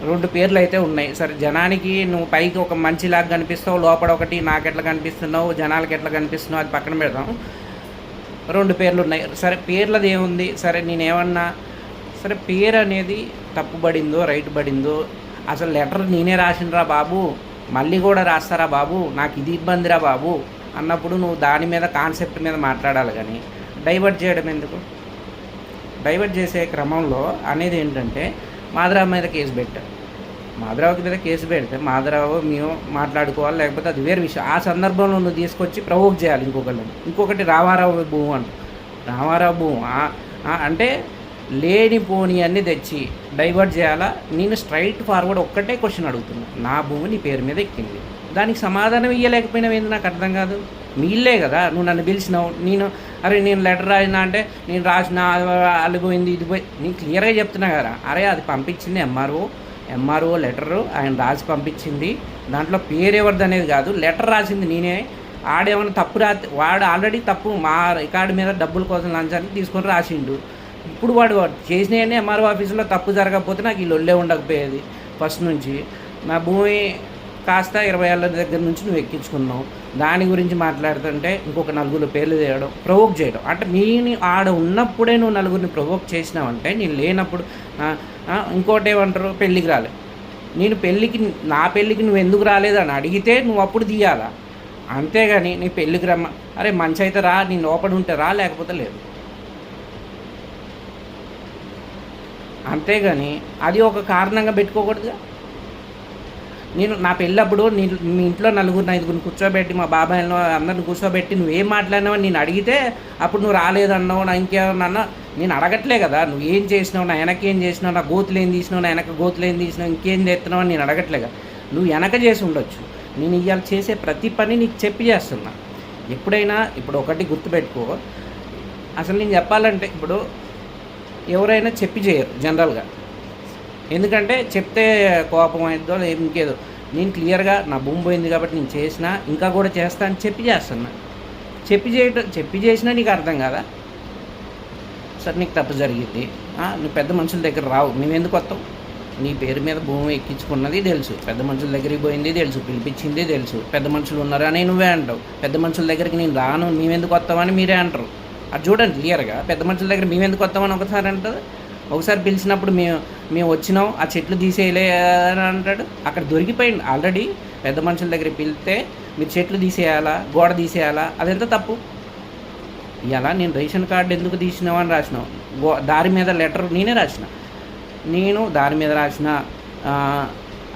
Speaker 1: 2 పేర్లు అయితే ఉన్నాయి. సరే, జనానికి నువ్వు పైకి ఒక మంచిలాగా కనిపిస్తావు, లోపల ఒకటి నాకెట్లా కనిపిస్తున్నావు, జనాలకి ఎట్లా కనిపిస్తున్నావు, అది పక్కన పెడతాం. 2 పేర్లు ఉన్నాయి. సరే, పేర్లది ఏముంది? సరే, నేనేమన్నా సరే, పేరు అనేది తప్పుబడిందో రైట్ పడిందో, అసలు లెటర్ నేనే రాసినరా బాబు, మళ్ళీ కూడా రాస్తారా బాబు, నాకు ఇది ఇబ్బందిరా బాబు అన్నప్పుడు నువ్వు దాని మీద కాన్సెప్ట్ మీద మాట్లాడాలి. కానీ డైవర్ట్ చేయడం ఎందుకు? డైవర్ట్ చేసే క్రమంలో అనేది ఏంటంటే మాధవరావు మీద కేసు పెట్టారు. మాధవరావు మీద కేసు పెడితే మాధవరావు మేము మాట్లాడుకోవాలి, లేకపోతే అది వేరే విషయం. ఆ సందర్భంలో నువ్వు తీసుకొచ్చి ప్రవోక్ చేయాలి ఇంకొకళ్ళని. ఇంకొకటి రామారావు భూమి అంట. రామారావు భూమి అంటే లేనిపోని అన్నీ తెచ్చి డైవర్ట్ చేయాలా? నేను స్ట్రైట్ ఫార్వర్డ్ ఒక్కటే క్వశ్చన్ అడుగుతున్నా. నా భూమి నీ పేరు మీద ఎక్కింది, దానికి సమాధానం ఇవ్వలేకపోయినావు ఏంది? నాకు అర్థం కాదు. మీళ్ళే కదా నువ్వు నన్ను పిలిచినావు. నేను లెటర్ రాసినా అంటే నేను రాసిన అది పోయింది ఇది పోయి నేను క్లియర్గా చెప్తున్నా కదా. అరే, అది పంపించింది ఎంఆర్ఓ లెటరు, ఆయన రాసి పంపించింది. దాంట్లో పేరు ఎవరిది అనేది కాదు, లెటర్ రాసింది నేనే. ఆడేమన్నా తప్పు వాడు ఆల్రెడీ తప్పు మా రికార్డు మీద డబ్బుల కోసం లంచానికి తీసుకొని రాసిండు. ఇప్పుడు వాడు చేసినవన్నీ ఎంఆర్ఓ ఆఫీసులో తప్పు జరగకపోతే నాకు ఈ లొల్లే ఉండకపోయేది. ఫస్ట్ నుంచి నా భూమి కాస్త 20 ఏళ్ళ దగ్గర నుంచి నువ్వు ఎక్కించుకున్నావు. దాని గురించి మాట్లాడుతుంటే ఇంకొక 4 పేర్లు చేయడం, ప్రొవోక్ చేయడం. అంటే ఆడ ఉన్నప్పుడే నువ్వు 4 ప్రొవోక్ చేసినావంటే, నేను లేనప్పుడు ఇంకోటి ఏమంటారు, పెళ్ళికి రాలే. నా పెళ్ళికి నువ్వు ఎందుకు రాలేదు అని అడిగితే నువ్వు అప్పుడు తీయాలా. అంతేగాని నీ పెళ్ళికి రమ్మ, అరే మంచి అయితే రా, నీ లోపల ఉంటే రా, లేకపోతే లేదు. అంతేగాని అది ఒక కారణంగా పెట్టుకోకూడదుగా. నేను నా పెళ్ళప్పుడు మీ ఇంట్లో 4-5 కూర్చోబెట్టి, మా బాబాయ్లో అందరిని కూర్చోబెట్టి నువ్వేం మాట్లాడినావని నేను అడిగితే అప్పుడు నువ్వు రాలేదన్నావు, నా ఇంకేమన్నా నేను అడగట్లే కదా. నువ్వు ఏం చేసినావు, నా వెనక ఏం చేసినావు, నా గోతులు ఏం తీసినావు, నా వెనక గోతులు ఏం తీసినావు, ఇంకేం చేస్తున్నావు అని నేను అడగట్లేగా. నువ్వు వెనక చేసి ఉండొచ్చు. నేను ఇవాళ చేసే ప్రతి పని నీకు చెప్పి చేస్తున్నా. ఎప్పుడైనా ఇప్పుడు ఒకటి గుర్తుపెట్టుకో, అసలు నేను చెప్పాలంటే ఇప్పుడు ఎవరైనా చెప్పి చేయరు జనరల్గా. ఎందుకంటే చెప్తే కోపం అయిద్దో ఇంకేదో. నేను క్లియర్గా నా భూమి పోయింది కాబట్టి నేను చేసినా, ఇంకా కూడా చేస్తా అని చెప్పి చేస్తున్నా. చెప్పి చేసినా నీకు అర్థం కదా. సరే, నీకు తప్పు జరిగింది, నువ్వు పెద్ద మనుషుల దగ్గర రావు, నువ్వెందుకు వస్తావు? నీ పేరు మీద భూమి ఎక్కించుకున్నది తెలుసు, పెద్ద మనుషుల దగ్గరికి పోయింది తెలుసు, పిలిపించింది తెలుసు, పెద్ద మనుషులు ఉన్నారు అని నువ్వే అంటావు. పెద్ద మనుషుల దగ్గరికి నేను రాను, మేమెందుకు వస్తామని మీరే అంటారు. అది చూడండి క్లియర్గా. పెద్ద మనుషుల దగ్గర మేమెందుకు వస్తామని ఒకసారి అంటుంది, ఒకసారి పిలిచినప్పుడు మేము వచ్చినాం, ఆ చెట్లు తీసేయలే అని అంటాడు. అక్కడ దొరికిపోయింది ఆల్రెడీ. పెద్ద మనుషుల దగ్గర పిలిస్తే మీరు చెట్లు తీసేయాలా, గోడ తీసేయాలా, అదెంత తప్పు. ఇలా నేను రేషన్ కార్డు ఎందుకు తీసినావు అని రాసినావు, దారి మీద లెటర్ నేనే రాసిన, నేను దాని మీద రాసిన.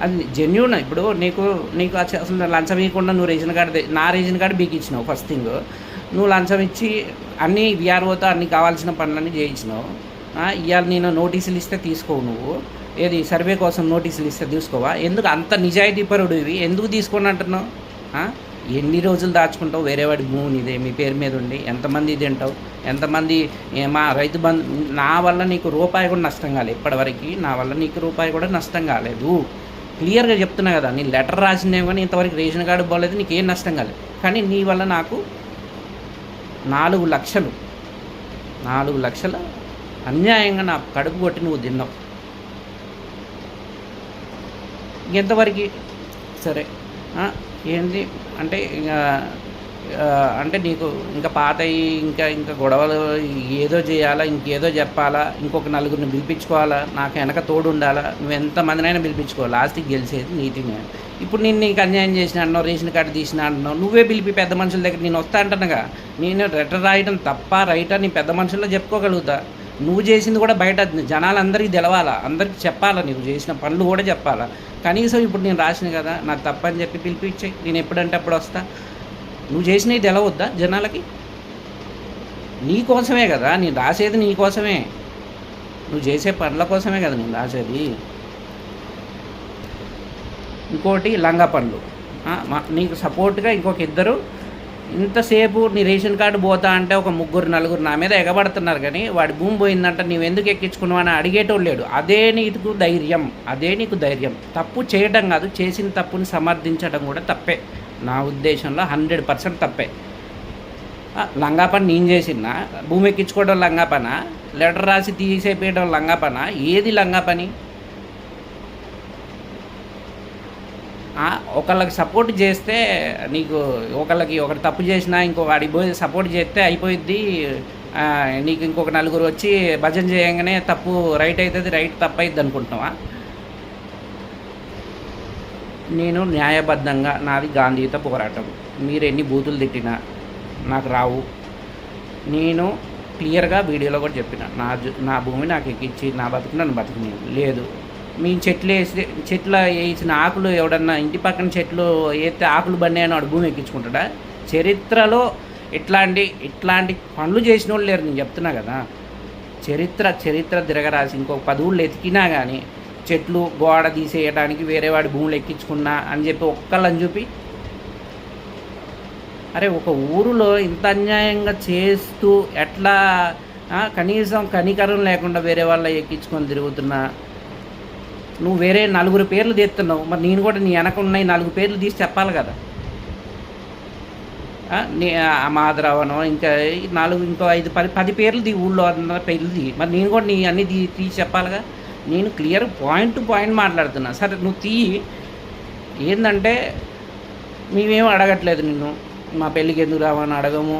Speaker 1: అది జెన్యూన్. ఇప్పుడు నీకు అసలు లంచం ఇవ్వకుండా నువ్వు రేషన్ కార్డు, నా రేషన్ కార్డు బీకి ఇచ్చినావు. ఫస్ట్ థింగ్, నువ్వు లంచం ఇచ్చి అన్నీ విఆర్ఓతో అన్ని కావాల్సిన పనులన్నీ చేయించినావు. ఇవాళ నేను నోటీసులు ఇస్తే తీసుకోవు నువ్వు, ఏది సర్వే కోసం నోటీసులు ఇస్తే తీసుకోవా? ఎందుకు అంత నిజాయితీ పరుడు ఇవి ఎందుకు తీసుకొని అంటున్నావు? ఎన్ని రోజులు దాచుకుంటావు వేరే వాడి భూమిని? ఇదే మీ పేరు మీద ఉండి ఎంతమంది తింటావు? ఎంతమంది? మా రైతు బంధు నా వల్ల నీకు రూపాయి కూడా నష్టం కాలేదు ఇప్పటివరకు. నా వల్ల నీకు రూపాయి కూడా నష్టం కాలేదు. క్లియర్గా చెప్తున్నా కదా. నేను లెటర్ రాసినేమో కానీ ఇంతవరకు రేషన్ కార్డు పోలేదు, నీకేం నష్టం కాలేదు. కానీ నీ వల్ల నాకు 4 లక్షలు అన్యాయంగా నా కడుపు కొట్టి నువ్వు తిన్నావు. ఎంతవరకు? సరే, ఏంది అంటే ఇంకా అంటే నీకు ఇంకా పాతయి ఇంకా గొడవలు ఏదో చేయాలా, ఇంకేదో చెప్పాలా, ఇంకొక నలుగురిని పిలిపించుకోవాలా, నాకు వెనక తోడు ఉండాలా, నువ్వు ఎంతమందినైనా పిలిపించుకోవాలి, లాస్ట్కి గెలిచేది నీతిని. ఇప్పుడు నేను నీకు అన్యాయం చేసిన అంటున్నావు, రేషన్ కార్డు తీసిన అంటున్నావు, నువ్వే పిలిపి పెద్ద మనుషుల దగ్గర నేను వస్తా అంటున్నాగా. నేను లెటర్ రాయడం తప్ప రైటా నీ పెద్ద మనుషుల్లో చెప్పుకోగలుగుతా. నువ్వు చేసింది కూడా బయట జనాలందరికీ తెలవాలా, అందరికీ చెప్పాలా, నువ్వు చేసిన పనులు కూడా చెప్పాలా. కనీసం ఇప్పుడు నేను రాసిన కదా నాకు తప్పని చెప్పి పిలిపించాయి, నేను ఎప్పుడంటే అప్పుడు వస్తా. నువ్వు చేసినవి తెలవద్దా జనాలకి? నీ కోసమే కదా నేను రాసేది, నీ కోసమే, నువ్వు చేసే పనుల కోసమే కదా నేను రాసేది. ఇంకోటి లంగా పనులు, నీకు సపోర్ట్గా ఇంకొక ఇద్దరు ఇంతసేపు నీ రేషన్ కార్డు పోతా అంటే ఒక 3-4 నా మీద ఎగబడుతున్నారు, కానీ వాడి భూమి పోయిందంట నువ్వెందుకు ఎక్కించుకున్నావు అని అడిగేటోళ్ళు లేడు. అదే నీకు ధైర్యం, అదే నీకు ధైర్యం. తప్పు చేయడం కాదు, చేసిన తప్పుని సమర్థించడం కూడా తప్పే. నా ఉద్దేశంలో 100% తప్పే. లంగా పని నేను చేసినా, భూమి ఎక్కించుకోవడం లంగా పనా, లెటర్ రాసి తీసేపేయడం లంగా పనా, ఏది లంగా పని? ఒకళ్ళకి సపోర్ట్ చేస్తే నీకు, ఒకటి తప్పు చేసినా ఇంకొక వాడికి పోయి సపోర్ట్ చేస్తే అయిపోయిద్ది, నీకు ఇంకొక నలుగురు వచ్చి భజన చేయంగానే తప్పు రైట్ అవుతుంది, రైట్ తప్పు అవుతుంది అనుకుంటున్నావా? నేను న్యాయబద్ధంగా, నాది గాంధీయుత పోరాటం. మీరు ఎన్ని బూతులు తిట్టినా నాకు రావు. నేను క్లియర్గా వీడియోలో కూడా చెప్పిన, నా భూమి నాకు ఎక్కించి నా బతుకు నన్ను బతుకుని లేదు. మీ చెట్లు వేసిన ఆకులు ఎవడన్నా ఇంటి పక్కన చెట్లు వేస్తే ఆకులు బండి వాడు భూమి ఎక్కించుకుంటాడా? చరిత్రలో ఇట్లాంటి పనులు చేసిన వాళ్ళు లేరు, నేను చెప్తున్నా కదా. చరిత్ర తిరగరాసి ఇంకొక 10 ఊళ్ళు ఎతికినా కానీ చెట్లు గోడ తీసేయడానికి వేరే వాడి భూములు ఎక్కించుకున్నా అని చెప్పి ఒక్కళ్ళని చూపి, అరే ఒక ఊరిలో ఇంత అన్యాయంగా చేస్తూ ఎట్లా కనీసం కనికరం లేకుండా వేరే వాళ్ళ ఎక్కించుకొని తిరుగుతున్నా, నువ్వు వేరే 4 పేర్లు తీస్తున్నావు, మరి నేను కూడా నీ వెనక ఉన్నాయి 4 పేర్లు తీసి చెప్పాలి కదా. మాధరావనో ఇంకా 4 ఇంకో 5-10 పేర్లు ఊళ్ళో అందరూ పేర్లు మరి నేను కూడా నీ అన్నీ తీసి చెప్పాలిగా. నేను క్లియర్ పాయింట్ టు పాయింట్ మాట్లాడుతున్నా. సరే నువ్వు ఏంటంటే మేమేం అడగట్లేదు నిన్ను, మా పెళ్ళికి ఎందుకు రావని అడగము,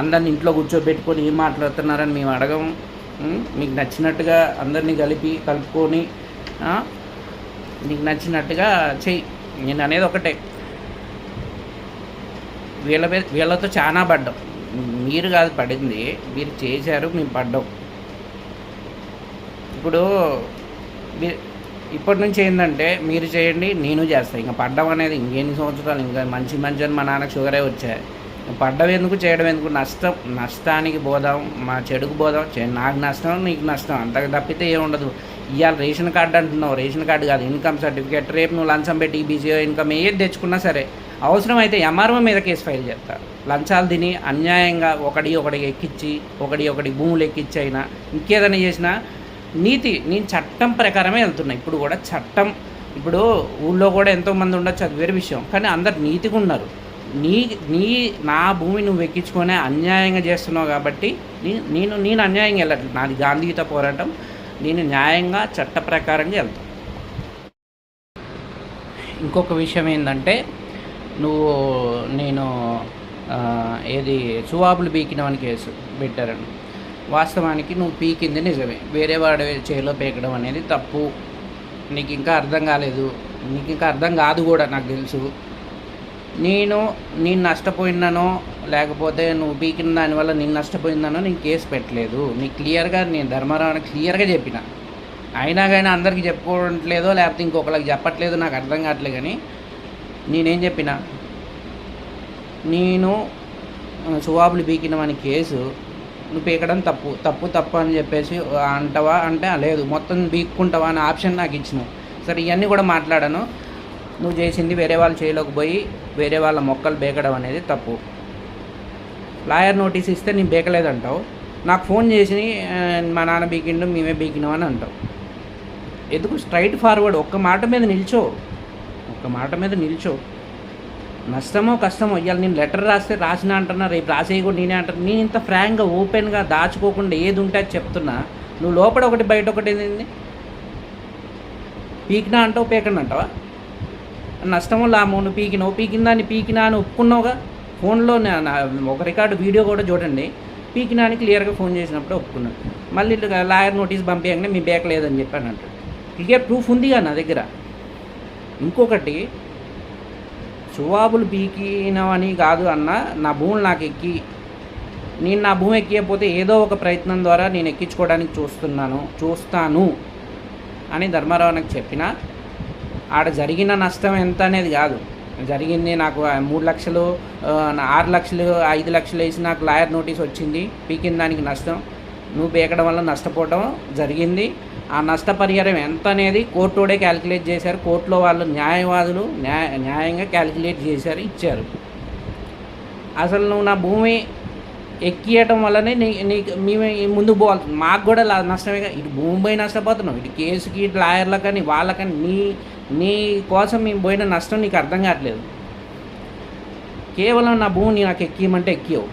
Speaker 1: అందరిని ఇంట్లో కూర్చోబెట్టుకొని ఏం మాట్లాడుతున్నారని మేము అడగము. మీకు నచ్చినట్టుగా అందరినీ కలుపుకొని నీకు నచ్చినట్టుగా చెయ్యి. నేను అనేది ఒకటే, వీళ్ళతో చాలా పడ్డాం. మీరు కాదు పడింది, మీరు చేశారు, మేము పడ్డాం. ఇప్పుడు ఇప్పటి నుంచి ఏంటంటే మీరు చేయండి, నేను చేస్తాను. ఇంకా పడ్డం అనేది ఇంకెన్ని సంవత్సరాలు, ఇంకా మంచి అని మా నాన్నకు షుగరే వచ్చాయి. పడ్డం ఎందుకు, చేయడం ఎందుకు? నష్టానికి పోదాం, మా చెడుకు పోదాం, నాకు నష్టం నీకు నష్టం, అంతకు తప్పితే ఏముండదు. ఇవాళ రేషన్ కార్డు అంటున్నావు, రేషన్ కార్డు కాదు ఇన్కమ్ సర్టిఫికేట్. రేపు నువ్వు లంచం పెట్టి ఈబీసీ ఇన్కమ్ ఏది తెచ్చుకున్నా సరే అవసరమైతే ఎంఆర్ఓ మీద కేసు ఫైల్ చేస్తారు. లంచాలు తిని అన్యాయంగా ఒకటి ఎక్కించి ఒకటి భూములు ఎక్కించి అయినా ఇంకేదైనా చేసినా నేను చట్టం ప్రకారమే వెళ్తున్నా. ఇప్పుడు కూడా చట్టం, ఇప్పుడు ఊళ్ళో కూడా ఎంతోమంది ఉండొచ్చు, అది వేరే విషయం, కానీ అందరు నీతిగా ఉన్నారు. నా భూమి నువ్వు ఎక్కించుకొని అన్యాయంగా చేస్తున్నావు కాబట్టి నేను అన్యాయంగా వెళ్ళట్లేదు. నాది గాంధీయుత పోరాటం, నేను న్యాయంగా చట్ట ప్రకారంగా వెళ్తాను. ఇంకొక విషయం ఏంటంటే నేను ఏది సువాబులు పీకినవని కేసు పెట్టారని, వాస్తవానికి నువ్వు పీకింది నిజమే, వేరే వాడి చేలో పీకడం అనేది తప్పు. నీకు ఇంకా అర్థం కాలేదు, నీకు ఇంకా అర్థం కాదు కూడా నాకు తెలుసు. నేను నష్టపోయినానో లేకపోతే నువ్వు పీకిన దానివల్ల నేను నష్టపోయిందానో నేను కేసు పెట్టలేదు. నీకు క్లియర్గా నేను ధర్మారావుని క్లియర్గా చెప్పిన, అయినా కానీ అందరికీ చెప్పుకోవట్లేదో లేకపోతే ఇంకొకరికి చెప్పట్లేదు నాకు అర్థం కావట్లేదు. కానీ నేనేం చెప్పిన, నేను సువాబులు పీకినవని కేసు నువ్వు పీకడం తప్పు అని చెప్పేసి అంటావా అంటే లేదు, మొత్తం పీక్కుంటావా అనే ఆప్షన్ నాకు ఇచ్చినావు. సరే ఇవన్నీ కూడా మాట్లాడాను. నువ్వు చేసింది వేరే వాళ్ళ చేయలోకి పోయి వేరే వాళ్ళ మొక్కలు బేకడం అనేది తప్పు. లాయర్ నోటీస్ ఇస్తే నేను బేకలేదంటావు, నాకు ఫోన్ చేసి మా నాన్న బీకిండు మేమే బీకినాం అని అంటావు. ఎందుకు? స్ట్రైట్ ఫార్వర్డ్ ఒక్క మాట మీద నిల్చో. నష్టమో కష్టమో ఇవాళ నేను లెటర్ రాసిన అంటున్నా, రేపు రాసేయి కూడా నేనే అంటున్నా. నేను ఇంత ఫ్రాంక్గా ఓపెన్గా దాచుకోకుండా ఏది ఉంటే అది చెప్తున్నా. నువ్వు లోపల ఒకటి బయట ఒకటి ఏంది, పీకినా అంటావు, పీకండి అంటావా? నష్టం వల్ల ఆ అమౌంట్ పీకిందాన్ని పీకినా అని ఒప్పుకున్నావుగా. ఫోన్లో ఒక రికార్డు వీడియో కూడా చూడండి, పీకినా అని క్లియర్గా ఫోన్ చేసినప్పుడు ఒప్పుకున్నాను. మళ్ళీ లాయర్ నోటీస్ పంపించగానే మీ బ్యాక్ లేదని చెప్పాను అంటాడు. క్లియర్ ప్రూఫ్ ఉందిగా నా దగ్గర. ఇంకొకటి, సువాబులు పీకినవని కాదు అన్న, నా భూములు నాకు ఎక్కి, నేను నా భూమి ఎక్కియకపోతే ఏదో ఒక ప్రయత్నం ద్వారా నేను ఎక్కించుకోవడానికి చూస్తాను అని ధర్మారావు నాకు చెప్పిన. ఆడ జరిగిన నష్టం ఎంత అనేది కాదు, జరిగింది నాకు 3 లక్షలు 6 లక్షలు 5 లక్షలు వేసి నాకు లాయర్ నోటీస్ వచ్చింది, పీకిన దానికి నష్టం, నువ్వు పీకడం వల్ల నష్టపోవడం జరిగింది. ఆ నష్టపరిహారం ఎంత అనేది కోర్టుడే క్యాలిక్యులేట్ చేశారు. కోర్టులో వాళ్ళు న్యాయవాదులు న్యాయంగా క్యాలిక్యులేట్ చేశారు, ఇచ్చారు. అసలు నువ్వు నా భూమి ఎక్కియటం వల్లనే మేము ముందుకు పోవాలి. మాకు కూడా నష్టమేగా, ఇటు భూమిపై నష్టపోతున్నావు, ఇటు కేసుకి ఇటు లాయర్లకని వాళ్ళకని నీ కోసం మేము పోయిన నష్టం నీకు అర్థం కావట్లేదు. కేవలం నా భూమిని నాకు ఎక్కియమంటే ఎక్కియవు.